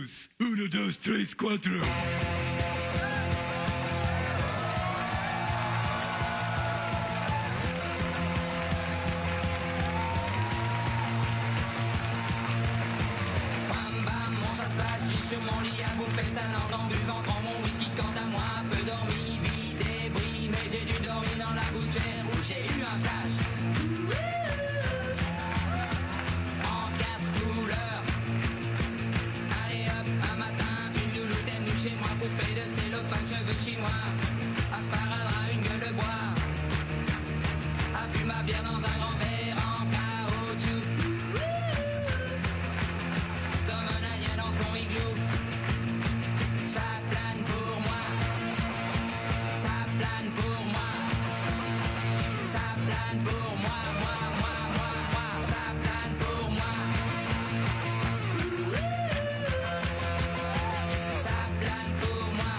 amigos. 1, 2, 3, 4. Sur mon lit à bouffer sa langue en buvant, prends mon whisky quant à moi, peu dormi, vie débris, mais j'ai dû dormir dans la gouttière où j'ai eu un flash. En 4 couleurs. Allez hop, un matin, une louloute est venue chez moi, poupée de cellophane, cheveux chinois, un sparadrap, une gueule de bois, a bu ma bière dans un grand verre en caoutchouc, comme un indien dans son igloo. Ça plane pour moi, ça plane pour moi, ça plane pour moi, moi, ça plane pour moi, ça plane pour moi.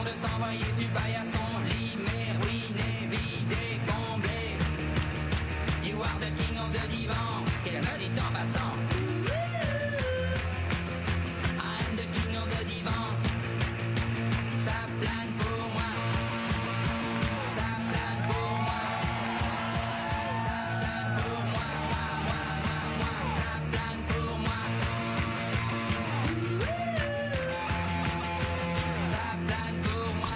De s'envoyer sur paillasson, limé, ruiné, vidé, comblé. You are the king of the divan, qu'elle me dit en passant. I am the king of the divan. Ça plane pour moi, ça plane pour moi, ça plane pour moi, moi, ça plane pour moi. Ça plane pour moi.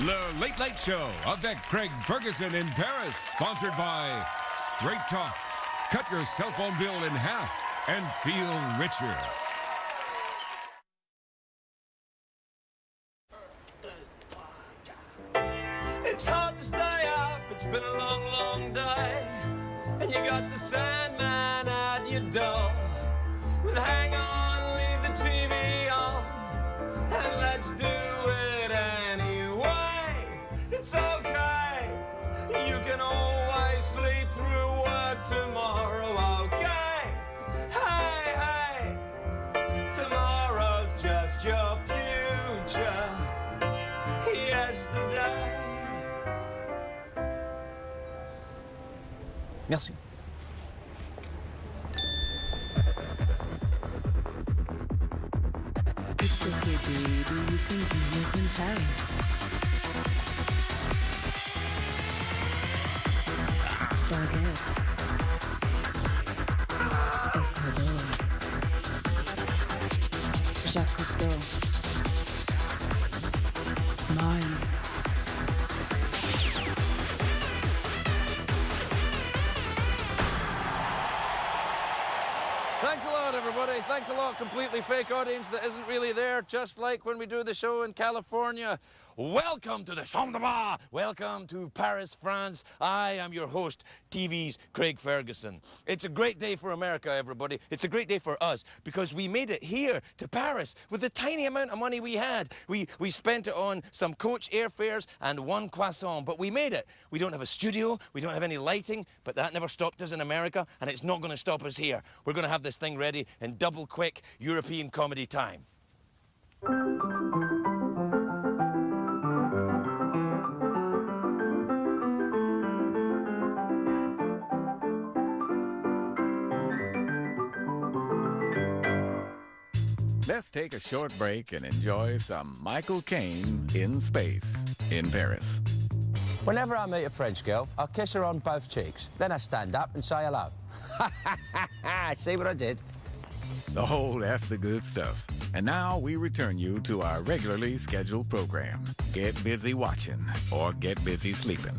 Le Late Late Show avec Ferguson in Paris, sponsored by Straight Talk. Cut your cell phone bill in half and feel richer. It's hard to stay up, it's been a long, long day, and you got the Sandman at your door. But hang on, leave the TV on, and let's do it anyway. It's okay, you can always sleep through work tomorrow, okay? Hey, hey, tomorrow's just your future, yesterday. Merci. It's okay, baby, you can do it in Paris. Baguette. Escargot. Jacques Cousteau. Mines. Thanks a lot, everybody. Thanks a lot. Completely fake audience that isn't really there, just like when we do the show in California. Welcome to the Chambre de Bar. Welcome to Paris, France. I am your host, TV's Craig Ferguson. It's a great day for America, everybody. It's a great day for us because we made it here to Paris with the tiny amount of money we had. We spent it on some coach airfares and one croissant, but we made it. We don't have a studio, we don't have any lighting, but that never stopped us in America, and it's not going to stop us here. We're going to have this thing ready in double quick European comedy time. Let's take a short break and enjoy some Michael Caine in space in Paris. Whenever I meet a French girl, I'll kiss her on both cheeks. Then I stand up and say hello. See what I did? Oh, that's the good stuff. And now we return you to our regularly scheduled program. Get busy watching or get busy sleeping.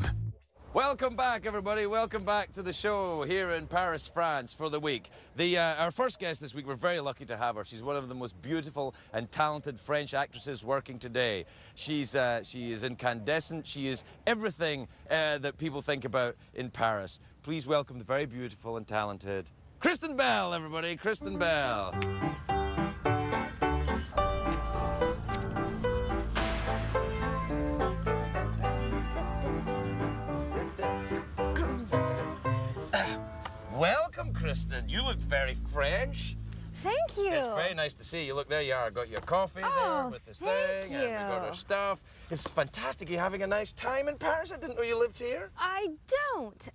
Welcome back, everybody. Welcome back to the show here in Paris, France for the week. Our first guest this week, we're very lucky to have her. She's one of the most beautiful and talented French actresses working today. She is incandescent. She is everything that people think about in Paris. Please welcome the very beautiful and talented Kristen Bell, everybody. Kristen Bell. Welcome, Kristen. You look very French. Thank you. It's very nice to see you. Look, there you are. Got your coffee there with this thing, and we got our stuff. It's fantastic. You're having a nice time in Paris. I didn't know you lived here. I don't.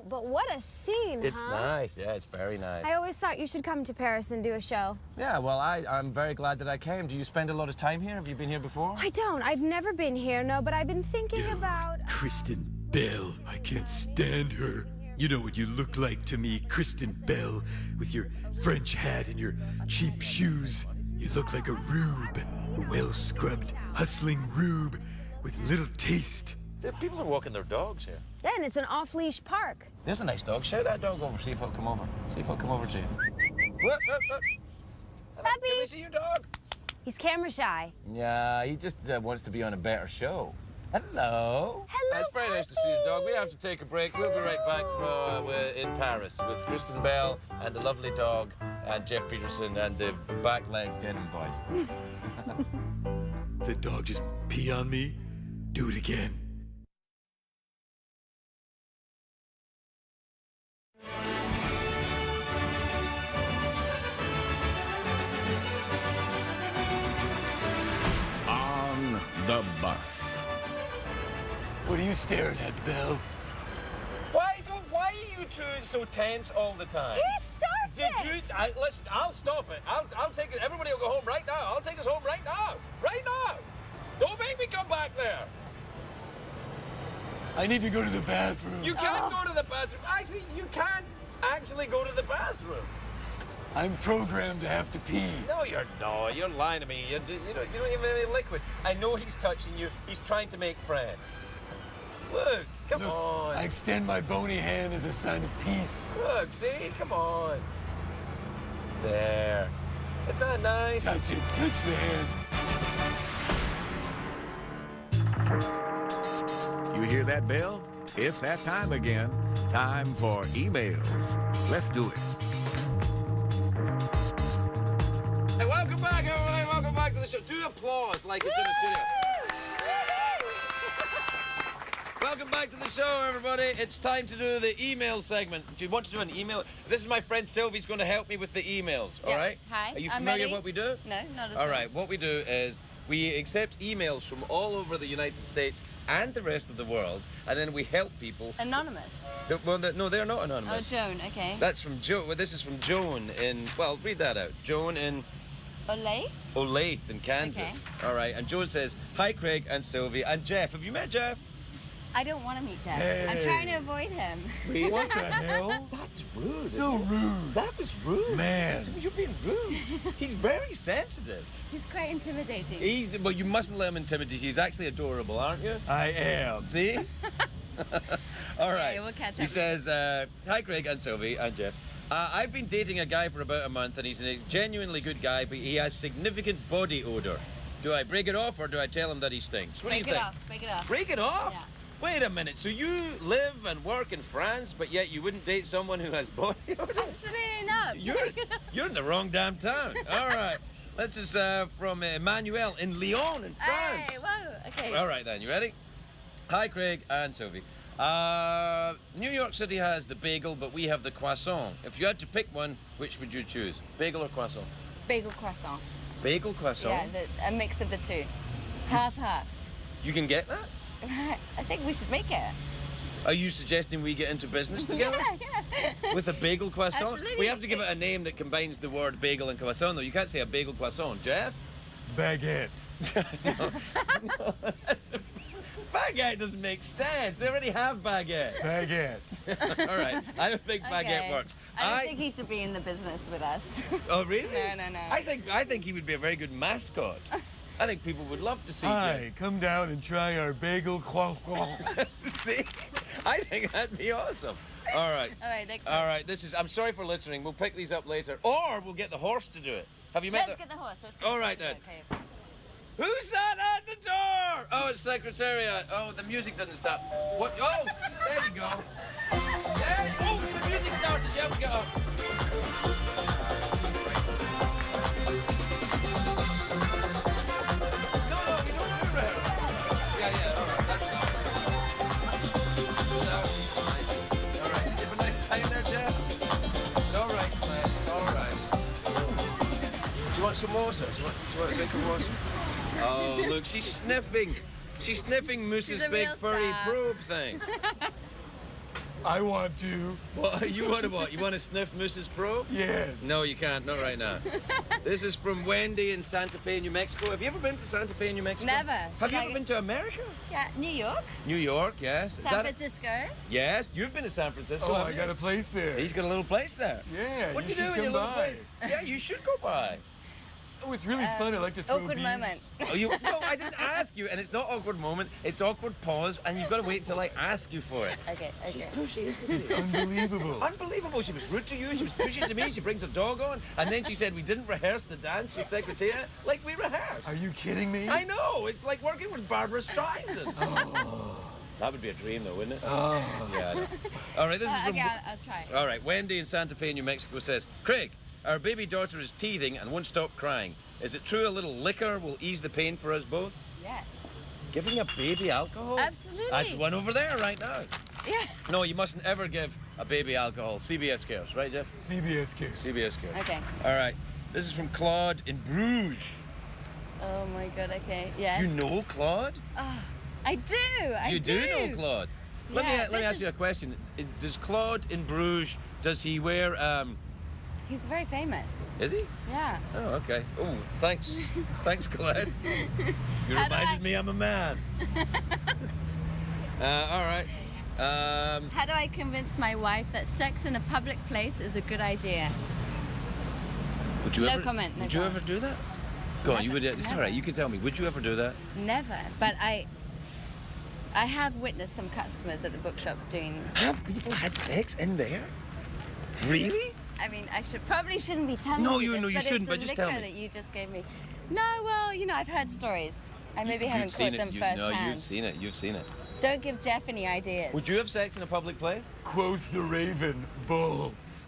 But what a scene, It's nice. Yeah, it's very nice. I always thought you should come to Paris and do a show. Yeah, well, I'm very glad that I came. Do you spend a lot of time here? Have you been here before? I don't. I've never been here, no, but I've been thinking about... Kristen Bell. I can't stand her. You know what you look like to me, Kristen Bell, with your French hat and your cheap shoes. You look like a rube, a well-scrubbed, hustling rube with little taste. People are walking their dogs here. Yeah, and it's an off-leash park. There's a nice dog. Shout that dog over. See if it'll come over. See if it'll come over to you. Whoop, whoop, whoop. Puppy. Can we see your dog? He's camera shy. Yeah, he just wants to be on a better show. Hello. Hello, It's very nice to see the dog. We have to take a break. We'll be right back in Paris with Kristen Bell and the lovely dog and Jeff Peterson and the back leg denim boys. The dog just pee on me? Do it again. On the bus. What are you staring at, Belle? Why are you two so tense all the time? He starts it. Listen, I'll stop it. I'll take it. Everybody will go home right now. I'll take us home right now. Right now. Don't make me come back there. I need to go to the bathroom. You can't go to the bathroom. Actually, you can't actually go to the bathroom. I'm programmed to have to pee. No, you're not. You're lying to me. You don't even have any liquid. I know he's touching you. He's trying to make friends. Look, come on. I extend my bony hand as a sign of peace. Look, see? Come on. There. Isn't that nice? Touch it. Touch the hand. You hear that bell? It's that time again. Time for emails. Let's do it. Hey, welcome back, everybody. Welcome back to the show. Do applause like it's in the studio. Welcome back to the show, everybody. It's time to do the email segment. Do you want to do an email? This is my friend Sylvie's going to help me with the emails, all right? Hi, Are you I'm familiar ready. with what we do? No, not at all. All right, what we do is we accept emails from all over the United States and the rest of the world, and then we help people. Anonymous. No, they're not Oh, anonymous. Joan, okay. That's from Joan. Well, this is from Joan in, well, read that out. Joan in Olathe? Olathe in Kansas. Okay. All right, and Joan says, hi, Craig and Sylvie and Jeff. Have you met Jeff? I don't want to meet Jeff. Hey. I'm trying to avoid him. What the hell? That's rude. So rude. That was rude. Man. You're being rude. He's very sensitive. He's quite intimidating. Well, you mustn't let him intimidate you. He's actually adorable, aren't you? I am. See? All right. Okay, we'll catch He up. says, hi, Craig and Sylvie and Jeff. I've been dating a guy for about a month, and he's a genuinely good guy, but he has significant body odor. Do I break it off, or do I tell him that he stinks? What do you Break it think? off. Break it off. Break it off? Yeah. Wait a minute. So you live and work in France, but yet you wouldn't date someone who has body odor? Absolutely not. You're in the wrong damn town. All right. This is from Emmanuel in Lyon, in France. Hey, whoa. Okay. All right, then. You ready? Hi, Craig and Sylvie. New York City has the bagel, but we have the croissant. If you had to pick one, which would you choose? Bagel or croissant? Bagel croissant. Bagel croissant? Yeah, a mix of the two. Half. You can get that? I think we should make it. Are you suggesting we get into business together? Yeah. With a bagel croissant? Absolutely. We have to give it a name that combines the word bagel and croissant, though. You can't say a bagel croissant. Jeff? Baguette. No, baguette doesn't make sense. They already have baguette. Baguette. All right. I don't think baguette Okay. works. I don't think he should be in the business with us. Oh, really? No. I think he would be a very good mascot. I think people would love to see Hi, come down and try our bagel croissant. you. See? I think that'd be awesome. All right. All right, next All one. right, this is... I'm sorry for listening. We'll pick these up later. Or we'll get the horse to do it. Have you met Let's get the horse. Let's get All the right, horse. then. Okay. Who's that at the door? Oh, it's Secretariat. Oh, the music doesn't stop. What? Oh, there you go. There, oh, the music started. Yeah, we go. No, we don't do rehearsal. Yeah, all right, that's fine. All right, you have a nice time there, Jeff? It's all right, man. It's all right. Do you want some water? Do you want a drink of water? Oh, look, she's sniffing. She's sniffing Moose's a big real furry star. probe thing. I want to. What? You want to what? You want to sniff Moose's probe? Yes. No, you can't. Not right now. This is from Wendy in Santa Fe, New Mexico. Have you ever been to Santa Fe, New Mexico? Never. Have you ever been to America? Yeah, New York, New York, yes. Is San that it? Francisco. Yes, you've been to San Francisco. Oh, haven't I got you? a place there. He's got a little place there. Yeah, What do you should do in come your little by. place? Yeah, you should go by. Oh, it's really fun. I like to throw Awkward beads. moment. Oh, no, I didn't ask you, and it's not awkward moment. It's awkward pause, and you've got to wait until I ask you for it. Okay, She's okay. pushy, isn't It's she? unbelievable. Unbelievable. She was rude to you. She was pushy to me. She brings her dog on, and then she said we didn't rehearse the dance with Secretariat like we rehearsed. Are you kidding me? I know. It's like working with Barbara Streisand. That would be a dream, though, wouldn't it? Oh. Yeah, I know. All right, this is from... Okay, I'll try. All right, Wendy in Santa Fe, New Mexico says, Craig, our baby daughter is teething and won't stop crying. Is it true a little liquor will ease the pain for us both? Yes. Giving a baby alcohol? Absolutely. That's one over there right now. Yeah. No, you mustn't ever give a baby alcohol. CBS cares, right, Jeff? CBS cares. CBS cares. Okay. All right, this is from Claude in Bruges. Oh my God. Okay. Yes. You know Claude? I do. I You do know Claude. Let Yeah, me this ask is- you a question. Does Claude in Bruges, does he wear, He's very famous. is he? Yeah. Oh, okay. Oh, thanks. Thanks, Claude. You How do reminded I- me I'm a man. All right. How do I convince my wife that sex in a public place is a good idea? Would you No ever, comment, no Would you comment. ever do that? Go on, you would. It's all Never. right. You can tell me. Would you ever do that? Never. But I have witnessed some customers at the bookshop doing. Have people had sex in there? Really? I mean, probably shouldn't be telling No, you you- this, no, you but shouldn't, it's but the just tell liquor me. that you just gave me. No, well, I've heard stories. I maybe haven't You've seen caught them it. firsthand. No, you've seen it. You've seen it. Don't give Jeff any ideas. Would you have sex in a public place? Quoth the raven, bulls.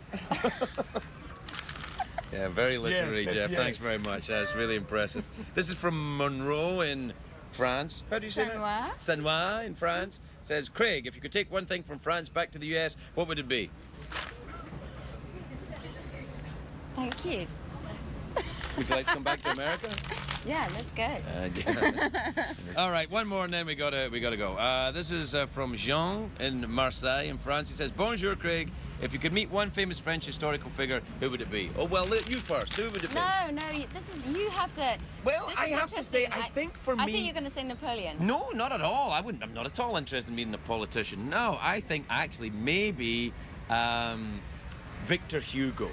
Yeah, very literary, Yes, Jeff. yes. Thanks very much. That's really impressive. This is from Monroe in France. How do you say that? Sanois. Sanois in France. Says, Craig, if you could take one thing from France back to the US, what would it be? Thank you. Would you like to come back to America? Yeah, let's go. Yeah. All right, one more and then we gotta go. This is from Jean in Marseille in France. He says, Bonjour, Craig. If you could meet one famous French historical figure, who would it be? Oh, well, you first. Who would it be? No, you have to. Well, this I is have to say, interesting. I think for I me... think you're going to say Napoleon. No, not at all. I'm not at all interested in meeting a politician. No, I think actually maybe Victor Hugo.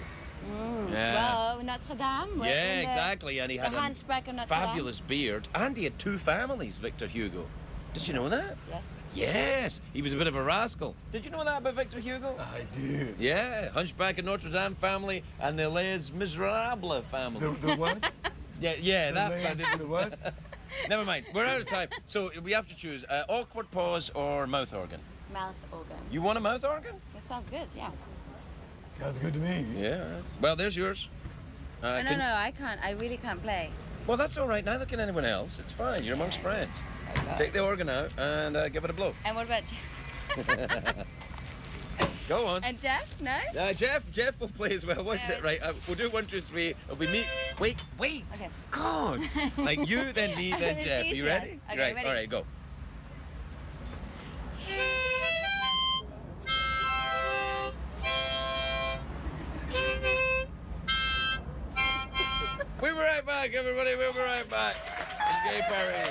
Yeah. Well, Notre Dame. Yeah, exactly. And he the had a Hunchback of Notre fabulous beard. And he had two families, Victor Hugo. Did you know that? Dame. Yes. Yes. He was a bit of a rascal. Did you know that about Victor Hugo? I do. Yeah. Hunchback of Notre Dame family and the Les Miserables family. The what? Yeah, that. The what? Never mind. We're out of time. So we have to choose awkward pause or mouth organ. Mouth organ. You want a mouth organ? That sounds good. Yeah. Sounds good to me. Yeah. All right. Well, there's yours. No, I can't. I really can't play. Well, that's all right. Neither can anyone else. It's fine. You're amongst friends. Oh, God. Take the organ out and give it a blow. And what about Go on. and Jeff? No. Jeff will play as well. Watch it, right? We'll do 1, 2, 3. It'll be me. Wait. Okay. God. Like you, then me, then It's Jeff. You easier. ready? Okay, right. ready. All right, go. We'll be right back, everybody. We'll be right back. It's Gay Parody.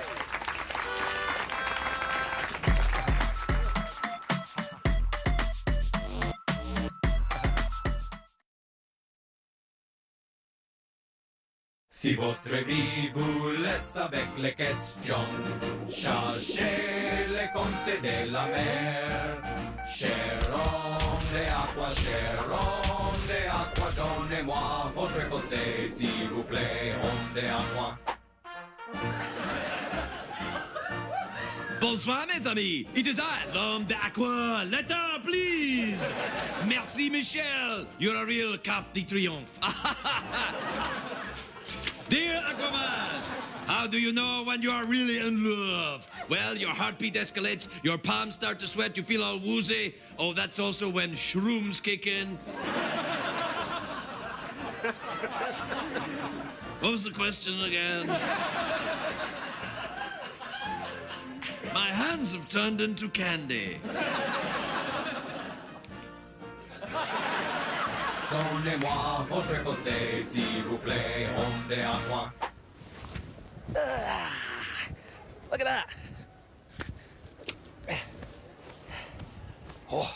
Si votre vie vous laisse avec les questions, cherchez-les comme c'est de la mer. Cher homme de aqua, donnez-moi votre conseil, s'il vous plaît, homme de aqua. Bonsoir, mes amis. It is I, l'homme d'Aqua. Letter, please. Merci, Michel. You're a real Cap de Triomphe. Dear Aquaman, how do you know when you are really in love? Well, your heartbeat escalates, your palms start to sweat, you feel all woozy. Oh, that's also when shrooms kick in. What was the question again? My hands have turned into candy. Donnez-moi votre conseil, s'il vous plaît, homme de aqua. Look at that. Oh,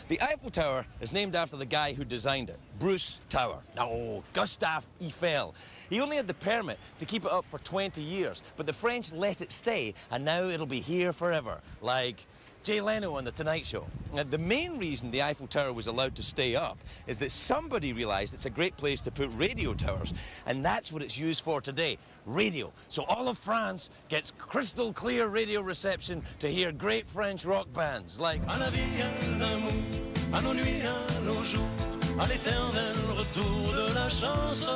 the Eiffel Tower is named after the guy who designed it, Bruce Tower. No, Gustave Eiffel. He only had the permit to keep it up for 20 years, but the French let it stay, and now it'll be here forever, like Jay Leno on The Tonight Show. Now, the main reason the Eiffel Tower was allowed to stay up is that somebody realized it's a great place to put radio towers, and that's what it's used for today, radio. So all of France gets crystal clear radio reception to hear great French rock bands like...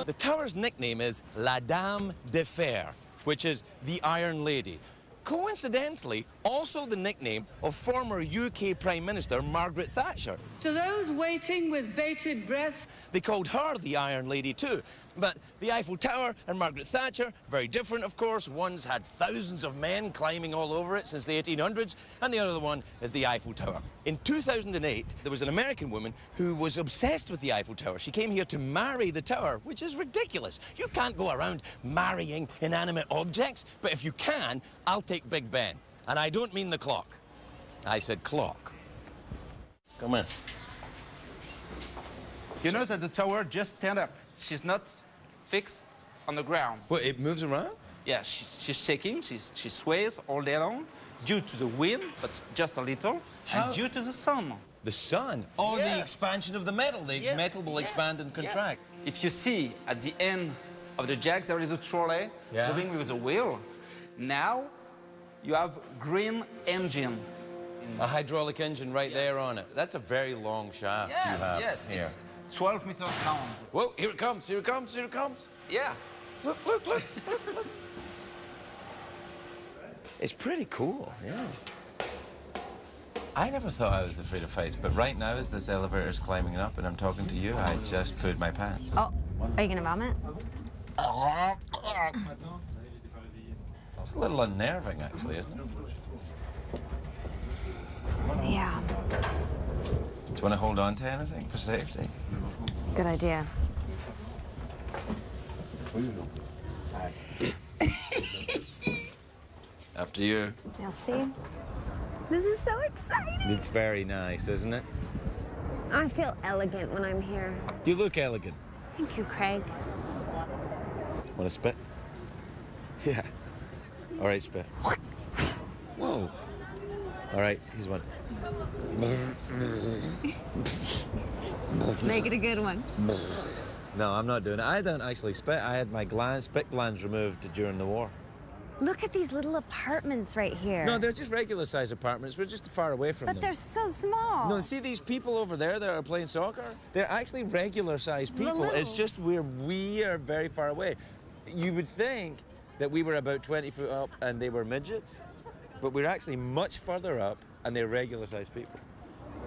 The tower's nickname is La Dame de Fer, which is the Iron Lady. Coincidentally, also the nickname of former UK Prime Minister Margaret Thatcher. To those waiting with bated breath, they called her the Iron Lady too. But the Eiffel Tower and Margaret Thatcher, very different of course. One's had thousands of men climbing all over it since the 1800s, and the other one is the Eiffel Tower. In 2008, there was an American woman who was obsessed with the Eiffel Tower. She came here to marry the tower, which is ridiculous. You can't go around marrying inanimate objects, but if you can, I'll take Big Ben. And I don't mean the clock. I said clock. Come in. You know that the tower just stand up. She's not fixed on the ground. What, it moves around? Yeah, she's shaking, she sways all day long due to the wind, but just a little, and due to the sun. The sun? Or the expansion of the metal. The metal will expand and contract. If you see at the end of the jack, there is a trolley moving with a wheel. Now, you have green engine. A hydraulic engine right there on it. That's a very long shaft you have here. It's 12 meters long. Whoa, here it comes, here it comes, here it comes. Yeah. Look, look, look, look, look. It's pretty cool, yeah. I never thought I was afraid of heights, but right now as this elevator is climbing up and I'm talking to you, I just pooed my pants. Oh, are you gonna vomit? It's a little unnerving, actually, isn't it? Yeah. Do you want to hold on to anything for safety? Good idea. After you. You'll see. This is so exciting. It's very nice, isn't it? I feel elegant when I'm here. You look elegant. Thank you, Craig. Want to spit? Yeah. All right, spit. Whoa. All right, here's one. Make it a good one. No, I'm not doing it. I don't actually spit. I had my spit glands removed during the war. Look at these little apartments right here. No, they're just regular-sized apartments. We're just far away from them. But they're so small. No, see these people over there that are playing soccer? They're actually regular-sized people. It's just we are very far away. You would think that we were about 20 foot up and they were midgets, but we're actually much further up and they're regular-sized people.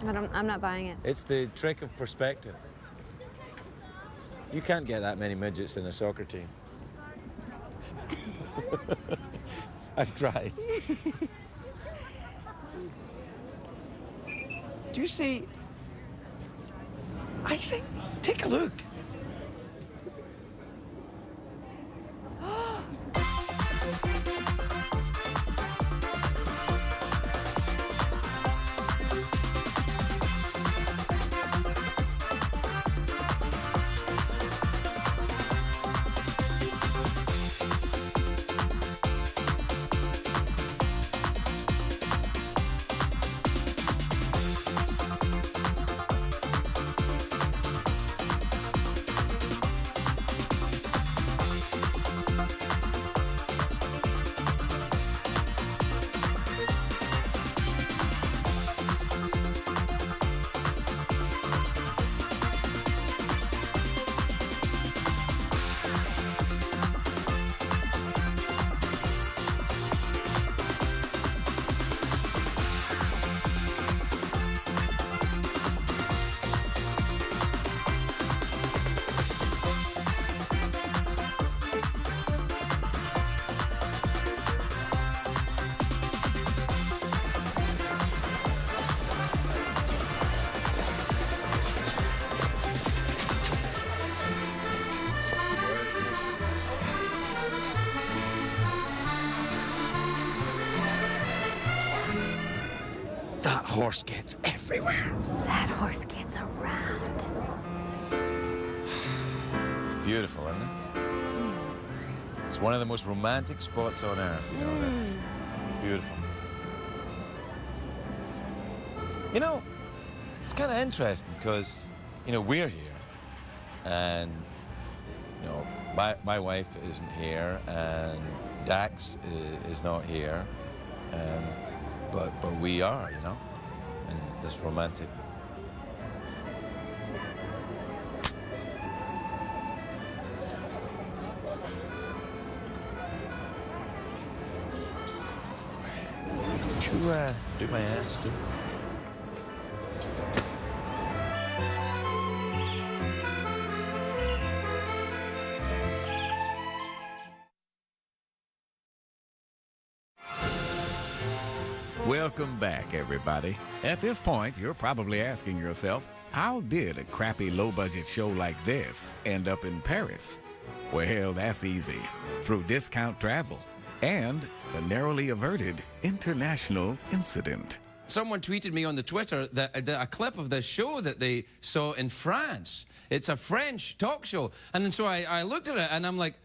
I'm not buying it. It's the trick of perspective. You can't get that many midgets in a soccer team. I've tried. Do you see? I think, take a look. horse gets everywhere. That horse gets around. It's beautiful, isn't it? It's one of the most romantic spots on earth, you know this. Beautiful. You know, it's kind of interesting because, you know, we're here and, you know, my wife isn't here and Dax is not here, and, but we are, you know, and this romantic. Could you do my ass too? Welcome back, everybody. At this point, you're probably asking yourself, how did a crappy low-budget show like this end up in Paris? Well, that's easy. Through discount travel and the narrowly averted international incident. Someone tweeted me on the Twitter that a clip of this show that they saw in France. It's a French talk show. And then so I looked at it and I'm like,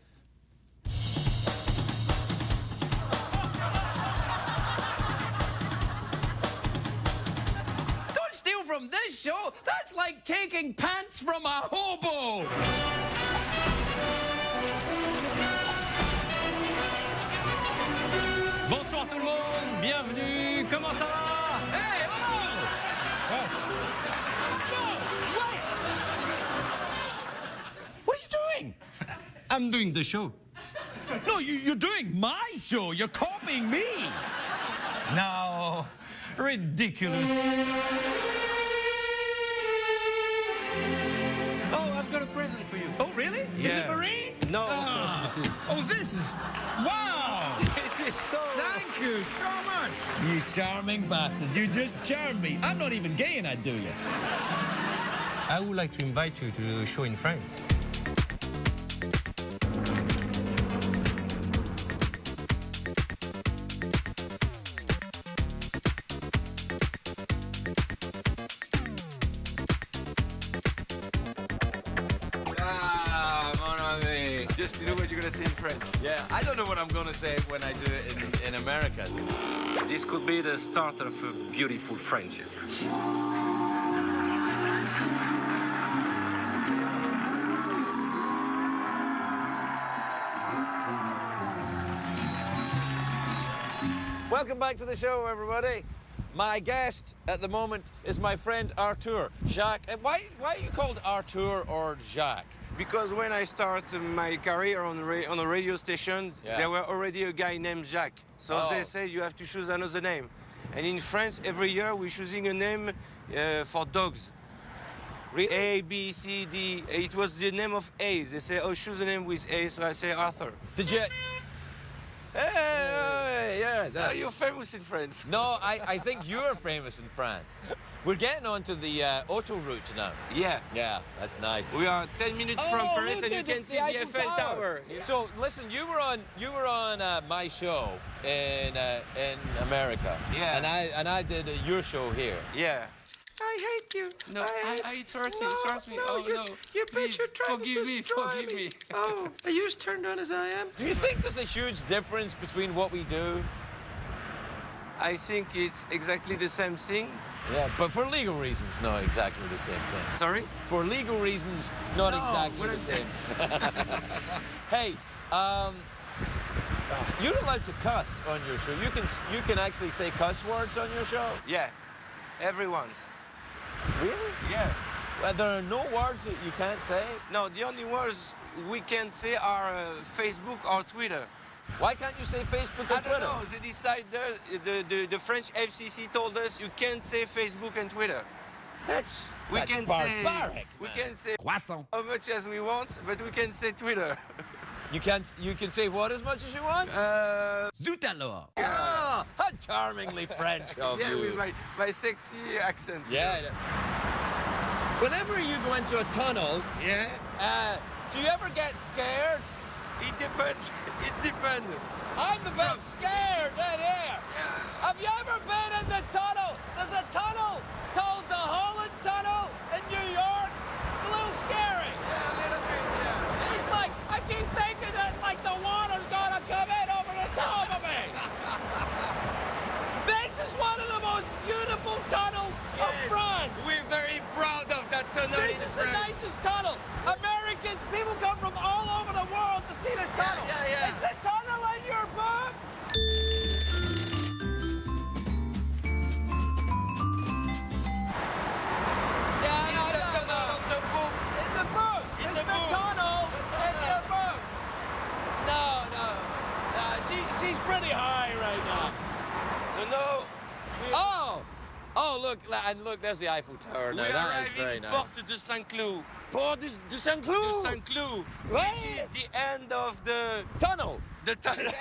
from this show, that's like taking pants from a hobo. Bonsoir tout le monde, bienvenue, comment ça va? Hey, oh! What? No, wait! What are you doing? I'm doing the show. No, you're doing my show. You're copying me. No, ridiculous. Got a present for you. Oh, really? Yeah. Is it Marie? No. This is... Wow! This is so... Thank you so much. You charming bastard. You just charmed me. I'm not even gay and I'd do you. I would like to invite you to a show in France. Just you know what you're gonna say in French. Yeah, I don't know what I'm gonna say when I do it in America. This could be the start of a beautiful friendship. Welcome back to the show, everybody. My guest at the moment is my friend Arthur. Jacques. Why are you called Arthur or Jacques? Because when I started my career on a radio station, there were already a guy named Jacques. So they said you have to choose another name. And in France, every year we're choosing a name for dogs. Really? A, B, C, D. It was the name of A. They say, oh, choose a name with A, so I say Arthur. Did you? Hey, yeah. You're famous in France. No, I think you're famous in France. We're getting onto the autoroute now. Yeah. Yeah, that's nice. We are 10 minutes from Paris, and you can see the Eiffel Tower. Yeah. So listen, you were on my show in America. Yeah. And I did your show here. Yeah. I hate you. No, it hurts me. It hurts me. Oh no! You Please, you're trying forgive to me. destroy Forgive me. Oh, are you as turned on as I am? Do you think there's a huge difference between what we do? I think it's exactly the same thing. Yeah, but for legal reasons, not exactly the same thing. Sorry? For legal reasons, not exactly the same. Hey, you're allowed to cuss on your show. You can actually say cuss words on your show. Yeah, everyone's. Really? Yeah. Well, there are no words that you can't say? No, the only words we can say are Facebook or Twitter. Why can't you say Facebook or Twitter? I don't know. They decided, the French FCC told us you can't say Facebook and Twitter. That's barbaric. We can say Croissant. How much as we want, but we can say Twitter. You can say what as much as you want? Zut alors. Ah, how charmingly French of you. Yeah, with my sexy accent. Yeah. Whenever you go into a tunnel, do you ever get scared? It depends. It depends. I'm a bit scared in here. Have you ever been in the tunnel? There's a tunnel called the Holland Tunnel in New York. It's a little scary. Yeah, a little bit, yeah. It's like, I keep thinking that like the water's gonna come in over the top of me. This is one of the most beautiful tunnels of France. We're very proud of that tunnel. This is the nicest tunnel. Americans, people come from all over the world to see this tunnel. Yeah. Is the tunnel in your book? She's pretty high right now. So now, Oh, look, and look, there's the Eiffel Tower now. we That arrive is very in nice. Porte de Saint-Cloud. Porte de Saint-Cloud? De Saint-Cloud. Right. This is the end of the Tunnel. tunnel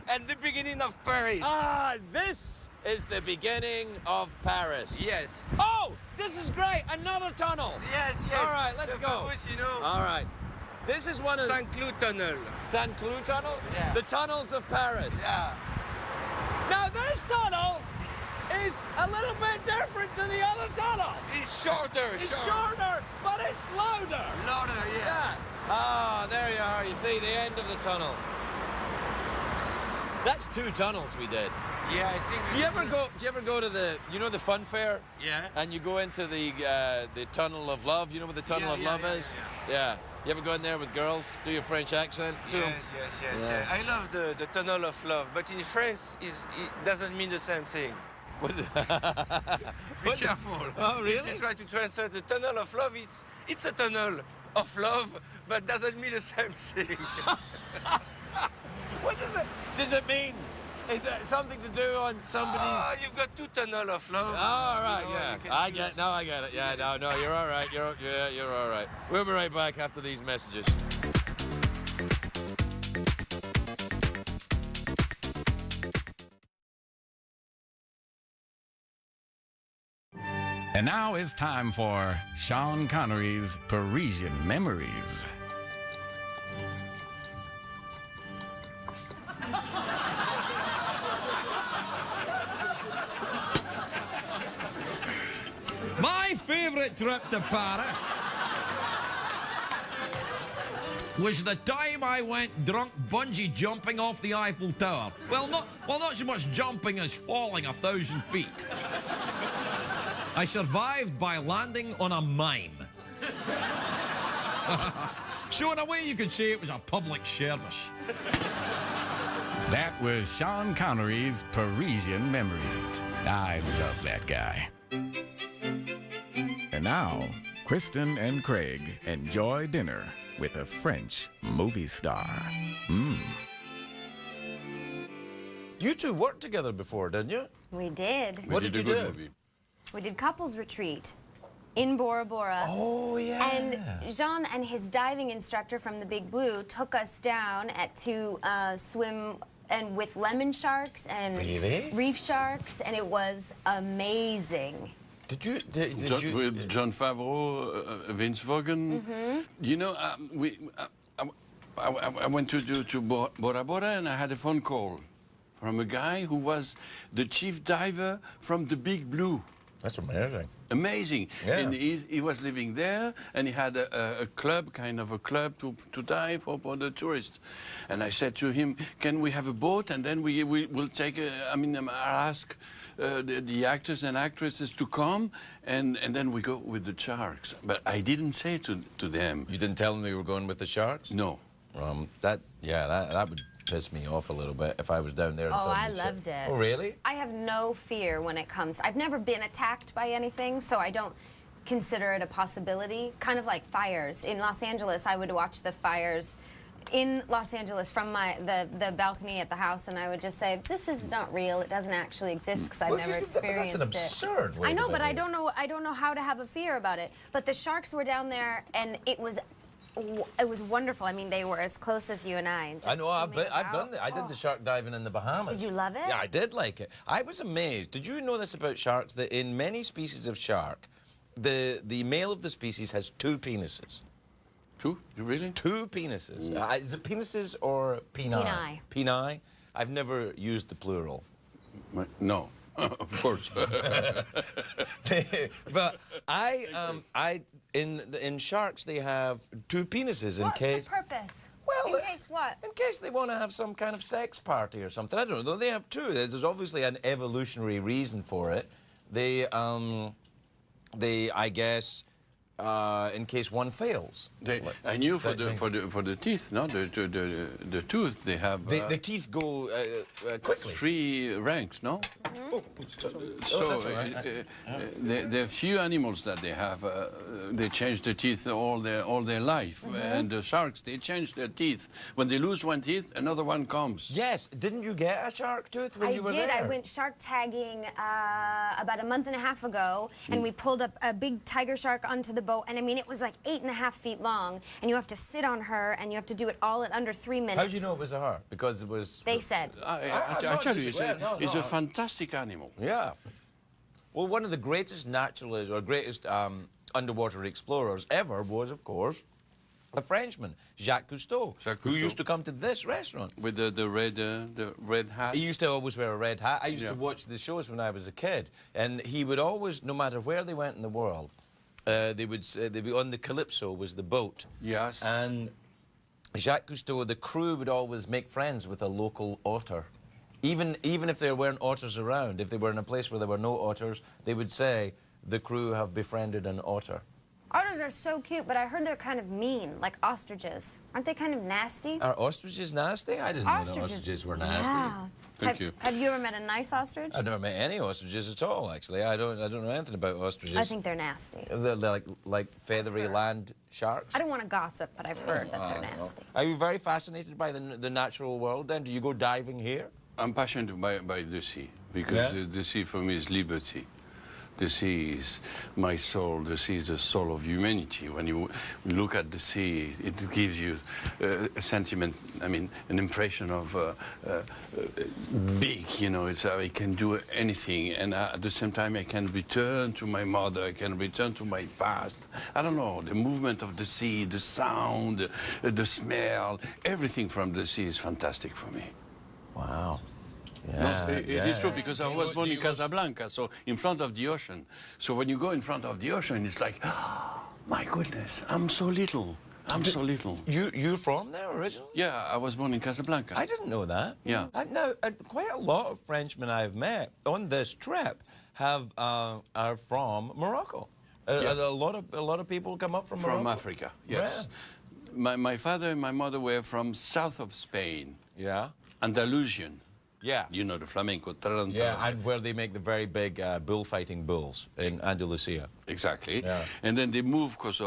and the beginning of Paris. Ah, this is the beginning of Paris. Yes. Oh, this is great. Another tunnel. Yes. All right, let's the go. Famous, you know. All right. This is one of Saint-Cloud tunnel. Saint-Cloud tunnel? Yeah. The tunnels of Paris. Yeah. Now this tunnel is a little bit different to the other tunnel. It's shorter. It's shorter, but it's louder. Louder, yeah. Ah, there you are. You see the end of the tunnel. That's 2 tunnels we did. Yeah, I think. Do you ever go to the, you know, the fun fair? Yeah. And you go into the tunnel of love. You know what the tunnel of love is? Yeah. You ever go in there with girls? Do your French accent to them? Yes. Yeah. I love the tunnel of love, but in France, it doesn't mean the same thing. Be careful. Oh, really? If you try to translate the tunnel of love, it's a tunnel of love, but doesn't mean the same thing. What does it mean? Is it something to do on somebody's... You've got 2 tunnel of love. Oh, all right, You know, yeah. you can I choose. get it. Yeah, no, you're all right. You're all right. We'll be right back after these messages. And now it's time for Sean Connery's Parisian Memories. My favourite trip to Paris was the time I went drunk bungee jumping off the Eiffel Tower. Well, not so much jumping as falling 1,000 feet. I survived by landing on a mime. So in a way you could say it was a public service. That was Sean Connery's Parisian Memories. I love that guy. And now, Kristen and Craig enjoy dinner with a French movie star. You two worked together before, didn't you? We did. What did you do? We did couples retreat in Bora Bora. Oh, yeah. And Jean and his diving instructor from the Big Blue took us down to swim and with lemon sharks and reef sharks, and it was amazing. With John Favreau, Vince Vaughn. You know, I went to Bora Bora and I had a phone call from a guy who was the chief diver from the Big Blue. That's amazing. Amazing. Yeah. And he was living there, and he had a club, kind of a club to dive for the tourists. And I said to him, can we have a boat? And then we'll take I'll ask the actors and actresses to come, and then we go with the sharks. But I didn't say to them. You didn't tell them you were going with the sharks? No. That would piss me off a little bit if I was down there. And Oh, I loved it. Oh, really? I have no fear when it comes. I've never been attacked by anything, so I don't consider it a possibility. Kind of like fires. In Los Angeles, I would watch the fires in Los Angeles from the balcony at the house, and I would just say, this is not real. It doesn't actually exist because I've never experienced it. That's an absurd way I know, to but I behave. don't know how to have a fear about it. But the sharks were down there, and it was wonderful. I mean, they were as close as you and I. And I know. I've done about. that. I did the shark diving in the Bahamas. Did you love it? Yeah, I did like it. I was amazed. Did you know this about sharks? That in many species of shark, the male of the species has 2 penises. 2? Really? 2 penises. Is it penises or peni? Peni. Peni. I've never used the plural. No, of course. But in sharks they have two penises in What's case. the purpose? Well, in case what? In case they want to have some kind of sex party or something. I don't know. They have two. There's obviously an evolutionary reason for it. They I guess, in case one fails. I knew for the teeth, no, the tooth they have. The teeth go quickly. 3 ranks, no. So there are few animals that they have. They change their teeth all their life, and the sharks they change their teeth. When they lose one teeth, another one comes. Yes, didn't you get a shark tooth when you were there? I did. I went shark tagging about a month and a half ago, and we pulled up a big tiger shark onto the boat, and I mean it was like 8.5 feet long, and you have to sit on her, and you have to do it all in under 3 minutes. How did you know it was a her? Because it was. They said. I tell you, it's a fantastic animal. Yeah. Well, one of the greatest naturalists or greatest underwater explorers ever was, of course, a Frenchman, Jacques Cousteau, who used to come to this restaurant. With the red hat? He used to always wear a red hat. I used to watch the shows when I was a kid, and he would always, no matter where they went in the world, they'd be on the Calypso was the boat. Yes. And Jacques Cousteau, the crew would always make friends with a local otter. Even if there weren't otters around, if they were in a place where there were no otters, they would say, the crew have befriended an otter. Otters are so cute, but I heard they're kind of mean, like ostriches. Aren't they kind of nasty? Are ostriches nasty? I didn't know that ostriches were nasty. Yeah. Thank you. Have you ever met a nice ostrich? I've never met any ostriches at all, actually. I don't know anything about ostriches. I think they're nasty. They're like feathery land sharks? I don't want to gossip, but I've heard that they're nasty. Are you very fascinated by the natural world, then? Do you go diving here? I'm passionate by the sea, because the sea for me is liberty. The sea is my soul. The sea is the soul of humanity. When you look at the sea, it gives you a sentiment, I mean, an impression of big, you know, I can do anything. And at the same time, I can return to my mother. I can return to my past. I don't know, the movement of the sea, the sound, the smell, everything from the sea is fantastic for me. Wow. Yeah, no, it is true, because I was born in Casablanca, so in front of the ocean. So when you go in front of the ocean, it's like, oh, my goodness, I'm so little. I'm so little. You're from there originally? Yeah, I was born in Casablanca. I didn't know that. Yeah. Now, quite a lot of Frenchmen I've met on this trip are from Morocco. A lot of people come up from Morocco. From Africa, yes. Yeah. My father and my mother were from south of Spain. Yeah. Andalusian. Yeah. You know, the flamenco. Yeah, and where they make the very big bullfighting bulls in Andalusia. Exactly. Yeah. And then they moved because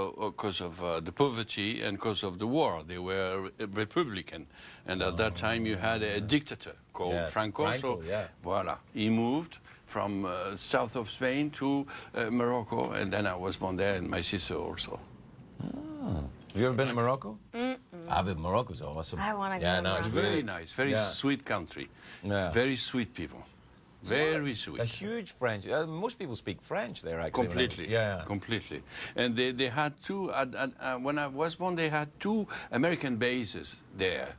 of the poverty and because of the war. They were Republican. And at that time you had a dictator called Franco. So, voila. He moved from south of Spain to Morocco, and then I was born there, and my sister also. Oh. Have you ever been to Morocco? I've been. Morocco's awesome. I want to go. No, it's very nice, very sweet country. Yeah. Very sweet people. Very sweet. A huge French. Most people speak French there, actually. Completely. Yeah. Completely. And they had two, when I was born, they had 2 American bases there.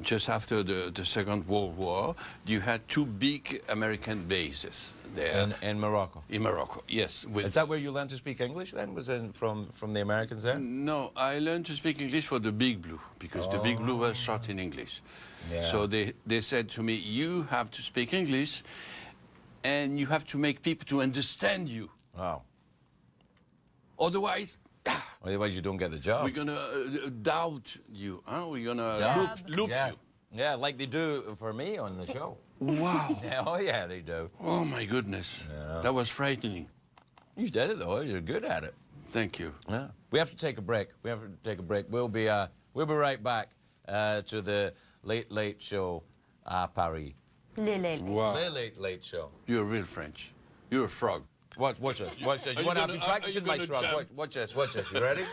Just after the Second World War, you had 2 big American bases there. In Morocco? In Morocco, yes. Is that where you learned to speak English then? Was it from the Americans there? No, I learned to speak English for the Big Blue, because the Big Blue was shot in English. Yeah. So they said to me, you have to speak English, and you have to make people to understand you. Wow. Otherwise you don't get the job. We're going to doubt you. Huh? We're going to loop you. Yeah, like they do for me on the show. Wow. Oh, yeah, they do. Oh, my goodness. Yeah. That was frightening. You did it, though. You're good at it. Thank you. Yeah. We have to take a break. We'll be right back to the Late Late Show à Paris. Wow. The Late Show. You're real French. You're a frog. Watch this. You want to be practicing my shrug. Watch this. You ready?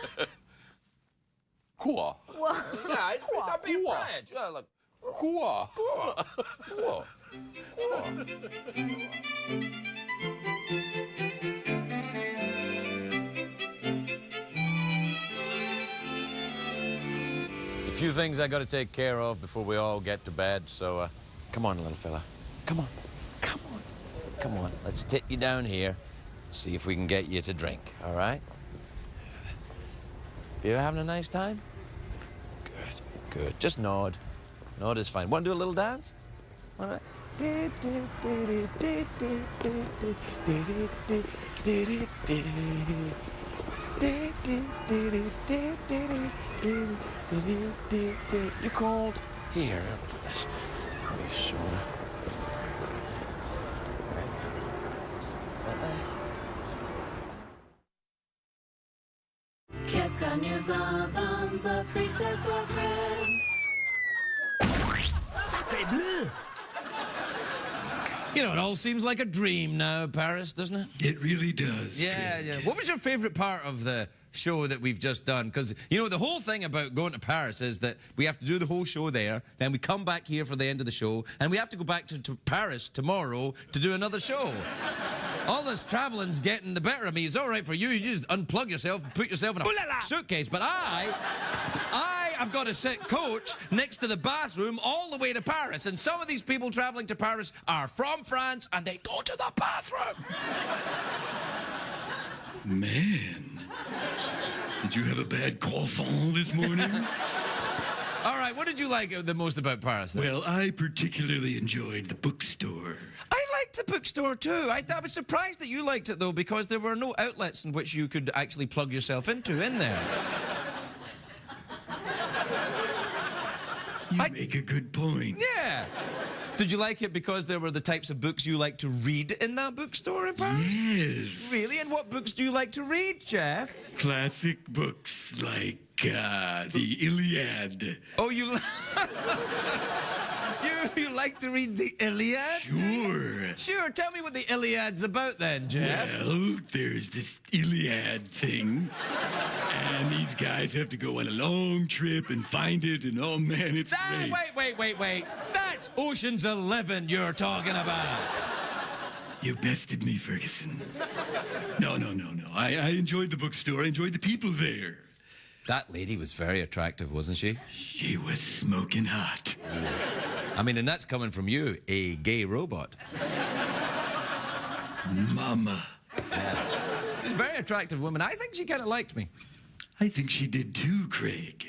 Quoi? Yeah, I'm being French. Yeah, look. Quoi? Quoi? There's a few things I got to take care of before we all get to bed, so come on, little fella. Come on. Come on. Come on. Let's tip you down here. See if we can get you to drink, all right? You having a nice time? Good, good. Just nod. Nod is fine. Want to do a little dance? All right. You cold? Here, I'll put this on your shoulder. Is that nice? Qu'est-ce que nous avons appris ce soir? Sacré bleu! You know, it all seems like a dream now, Paris, doesn't it? It really does. Yeah, yeah. What was your favourite part of the show that we've just done? Because, you know, the whole thing about going to Paris is that we have to do the whole show there, then we come back here for the end of the show, and we have to go back to Paris tomorrow to do another show. All this travelling's getting the better of me. It's all right for you. You just unplug yourself and put yourself in a suitcase. But I've got to sit coach next to the bathroom all the way to Paris. And some of these people travelling to Paris are from France and they go to the bathroom. Man, did you have a bad croissant this morning? All right, what did you like the most about Paris, then? Well, I particularly enjoyed the bookstore. I liked the bookstore, too. I was surprised that you liked it, though, because there were no outlets in which you could actually plug yourself into in there. You make a good point. Yeah. Did you like it because there were the types of books you like to read in that bookstore in Paris? Yes. Really? And what books do you like to read, Jeff? Classic books like the Iliad. Oh, you like to read the Iliad? Sure. Sure. Tell me what the Iliad's about then, Jeff. Well, there's this Iliad thing, and these guys have to go on a long trip and find it, and oh man, it's great. Wait. That's Ocean's 11 you're talking about. You bested me, Ferguson. No. I enjoyed the bookstore. I enjoyed the people there. That lady was very attractive, wasn't she? She was smoking hot. I mean, and that's coming from you, a gay robot. Mama. Yeah. She's a very attractive woman. I think she kind of liked me. I think she did too, Craig.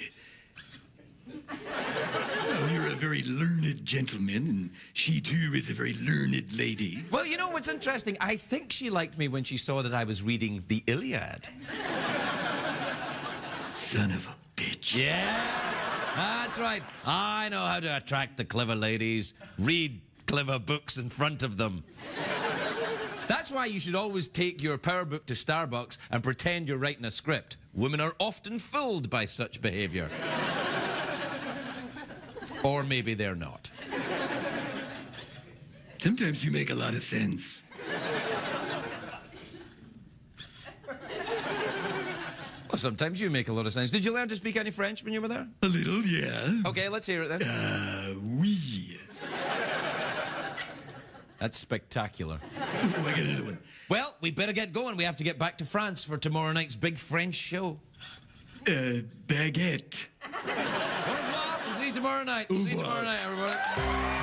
Well, you're a very learned gentleman, and she too is a very learned lady. Well, you know what's interesting? I think she liked me when she saw that I was reading the Iliad. Son of a bitch. Yeah, that's right. I know how to attract the clever ladies. Read clever books in front of them. That's why you should always take your power book to Starbucks and pretend you're writing a script. Women are often fooled by such behavior. Or maybe they're not. Sometimes you make a lot of sense. Well, sometimes you make a lot of sense. Did you learn to speak any French when you were there? A little, yeah. Okay, let's hear it then. Oui. That's spectacular. Oh, I got another one. Well, we better get going. We have to get back to France for tomorrow night's big French show. Baguette. Au revoir. We'll see you tomorrow night. We'll see you tomorrow night, everybody.